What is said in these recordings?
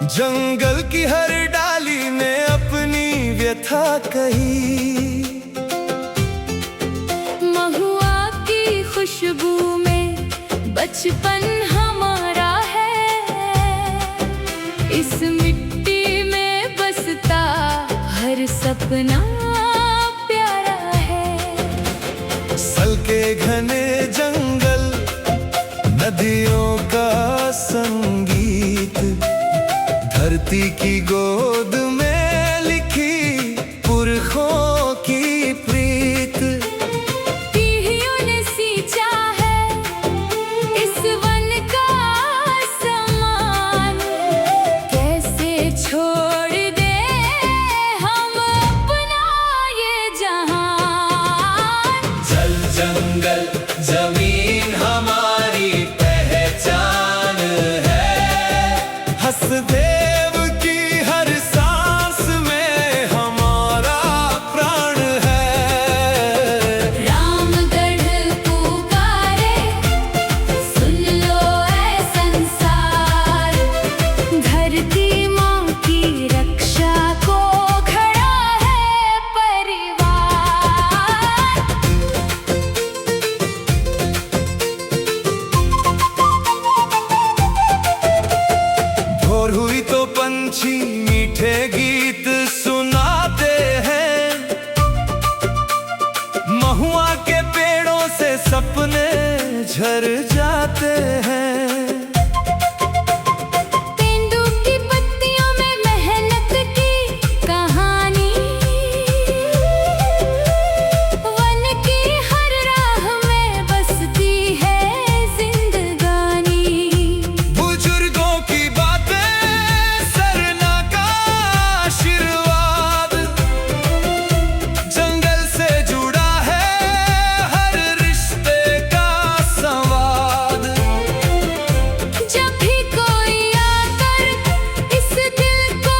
जंगल की हर डाली ने अपनी व्यथा कही। महुआ की खुशबू में बचपन हमारा है। इस मिट्टी में बसता हर सपना प्यारा है। सल के घने जंगल, नदियों का संगीत, धरती की गोद में लिखी पुरखों की प्रीत। पीढ़ियों ने सींचा है इस वन का सम्मान। कैसे छोड़ दे हम अपना ये जहान। जल जंगल जमीन हमारी पहचान है। हसदेव की हर सांस में हमारा प्राण है। रामगढ़ पुकारे, सुन लो ऐ संसार। धरती माँ की रक्षा को खड़ा है परिवार। भोर हुई तो पंछी मीठे गीत सुनाते हैं। महुआ के पेड़ों से सपने झर जाते हैं। तेंदुआ की पत्तियों में मेहनत की कहानी। वन की हर राह में बसती है जिंदगानी। बुजुर्गों की बातें, सरना का आशीर्वाद, जंगल से जुड़ा है हर रिश्ते का संवाद। जब भी कोई आकर इस दिल को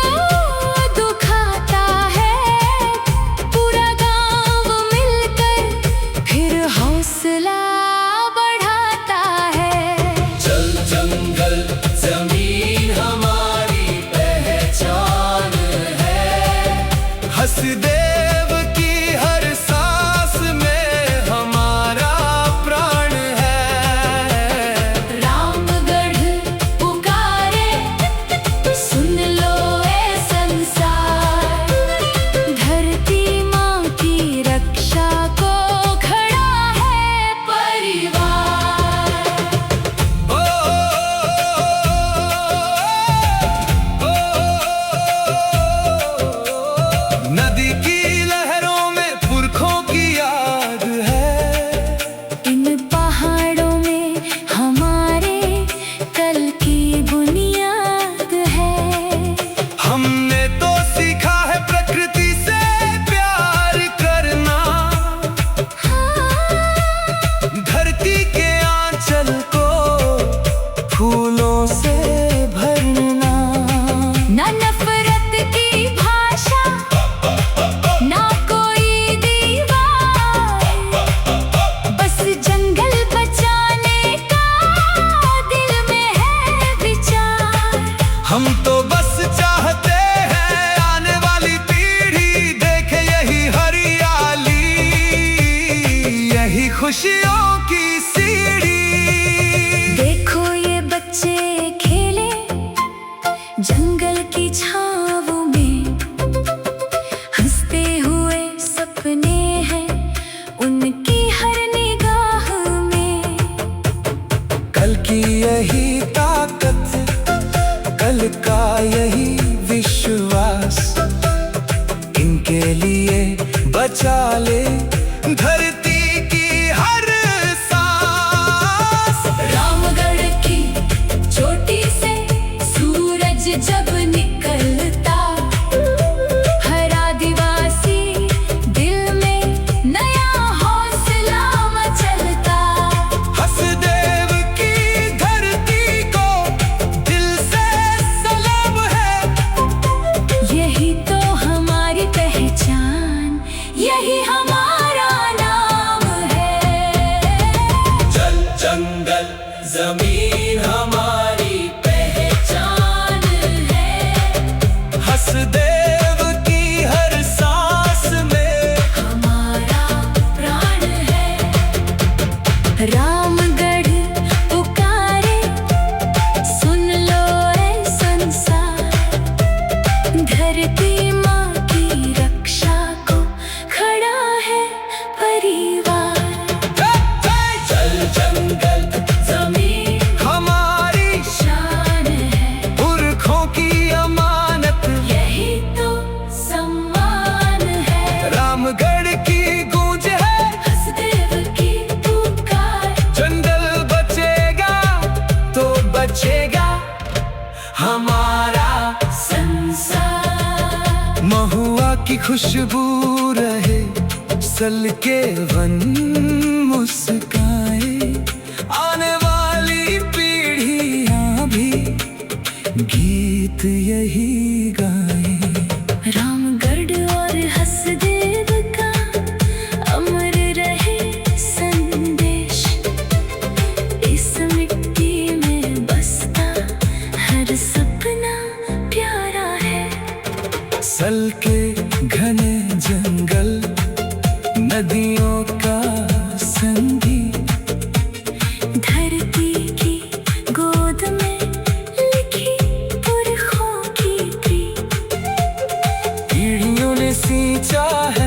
दुखाता है, पूरा गांव मिलकर फिर हौसला बढ़ाता है। जल जंगल जमीन हमारी पहचान है। हसदेव की हर सांस में हमारा प्राण है। रामगढ़ पुकारे, सुन लो ऐ संसार। धरती माँ की रक्षा को खड़ा है परिवार। ओ, नदी की लहरों में पुरखों की याद है। इन पहाड़ों में हमारे कल की बुनियाद है। हमने तो सीखा है प्रकृति से प्यार करना। धरती के आंचल को फूलों से भरना। ना नफरत की भाषा, ना कोई दीवार। बस जंगल बचाने का दिल में है विचार। हम तो बस चाहते हैं आने वाली पीढ़ी देखे यही हरियाली, यही खुशियों की सीढ़ी। देखो ये बच्चे खेले जंगल की छाँव में। हंसते हुए सपने हैं उनकी हर निगाह में। कल की यही ताकत, कल का यही विश्वास, इनके लिए बचा ले धरती की हर सांस। रामगढ़ की चोटी से सूरज जब निकलता, हर आदिवासी दिल में नया हौसला मचलता। हसदेव की धरती को दिल से सलाम है। यही तो हमारी पहचान, यही हमारा नाम है। जल जंगल जमीन हमारी पहचान है। हमारा संसार। महुआ की खुशबू रहे, सल के वन मुस्काए, आने वाली पीढ़ियां भी गीत यही गाए। रामगढ़ और हसदेव का अमर रहे संदेश, इस मिट्टी में बसता हर सपना प्यारा है। सल के घने जंगल, नदियों का संगीत, धरती की गोद में लिखी पुरखों की प्रीत। पीढ़ियों ने सींचा है